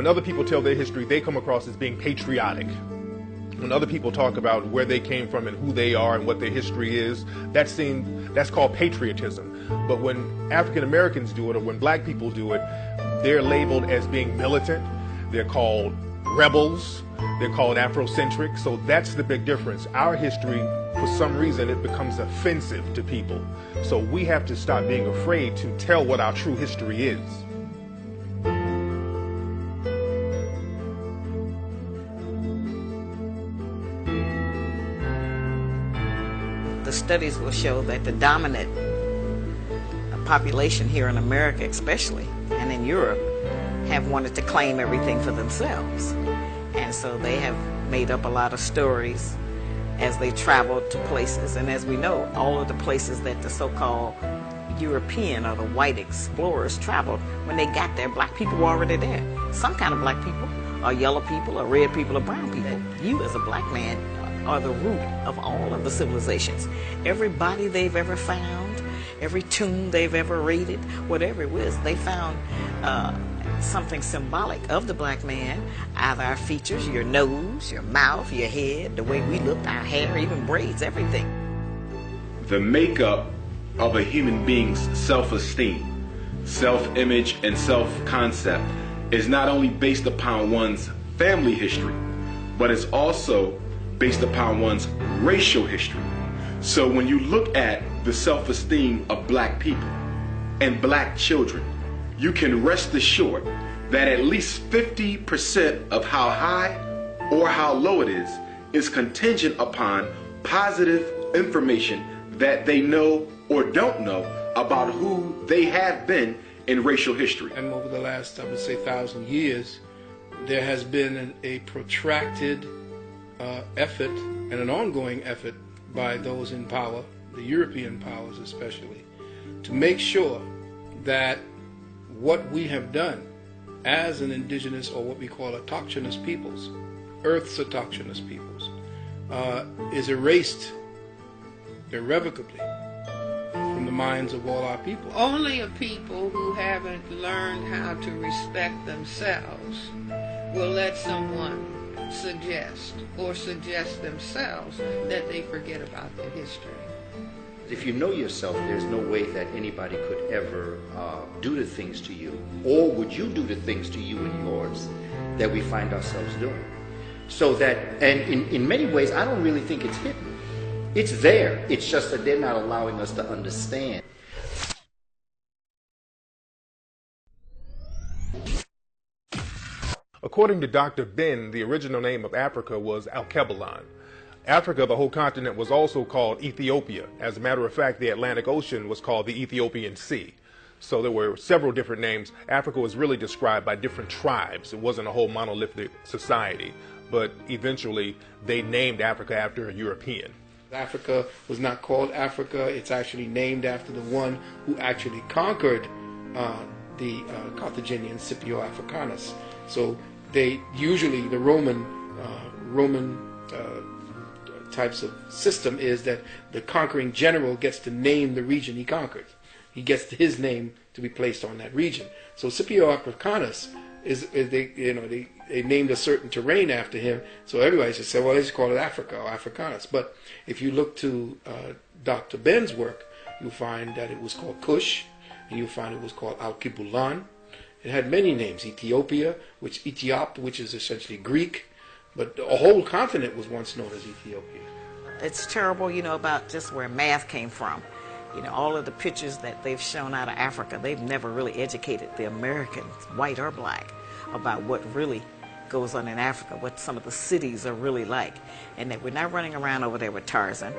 When other people tell their history, they come across as being patriotic. When other people talk about where they came from and who they are and what their history is, that's called patriotism. But when African Americans do it, or when black people do it, they're labeled as being militant. They're called rebels. They're called Afrocentric. So that's the big difference. Our history, for some reason, it becomes offensive to people. So we have to stop being afraid to tell what our true history is. The studies will show that the dominant population here in America especially, and in Europe, have wanted to claim everything for themselves. And so they have made up a lot of stories as they traveled to places. And as we know, all of the places that the so-called European or the white explorers traveled, when they got there, black people were already there. Some kind of black people, or yellow people, or red people, or brown people. You as a black man are the root of all of the civilizations. Every body they've ever found, every tomb they've ever raided, whatever it was, they found something symbolic of the black man, either our features, your nose, your mouth, your head, the way we looked, our hair, even braids, everything. The makeup of a human being's self-esteem, self-image, and self-concept is not only based upon one's family history, but it's also based upon one's racial history. So when you look at the self-esteem of black people and black children, you can rest assured that at least 50% of how high or how low it is contingent upon positive information that they know or don't know about who they have been in racial history. And over the last, I would say, 1,000 years, there has been a protracted effort and an ongoing effort by those in power, the European powers especially, to make sure that what we have done as an indigenous, or what we call autochthonous peoples, Earth's autochthonous peoples, is erased irrevocably from the minds of all our people. Only a people who haven't learned how to respect themselves will let someone suggest themselves that they forget about their history. If you know yourself, there's no way that anybody could ever do the things to you, or would you do the things to you and yours that we find ourselves doing. So that, and in many ways, I don't really think it's hidden. It's there. It's just that they're not allowing us to understand. According to Dr. Ben, the original name of Africa was Alkebulan. Africa, the whole continent, was also called Ethiopia. As a matter of fact, the Atlantic Ocean was called the Ethiopian Sea. So there were several different names. Africa was really described by different tribes. It wasn't a whole monolithic society. But eventually, they named Africa after a European. Africa was not called Africa. It's actually named after the one who actually conquered the Carthaginian, Scipio Africanus. So they usually, the Roman types of system is that the conquering general gets to name the region he conquered. He gets his name to be placed on that region. So Scipio Africanus they named a certain terrain after him. So everybody just said, well, let's call it Africa or Africanus. But if you look to Dr. Ben's work, you'll find that it was called Kush, and you'll find it was called Alkebulan. It had many names: Ethiopia, which is essentially Greek. But a whole continent was once known as Ethiopia. It's terrible, about just where math came from. All of the pictures that they've shown out of Africa, they've never really educated the Americans, white or black, about what really goes on in Africa, what some of the cities are really like. And that we're not running around over there with Tarzan.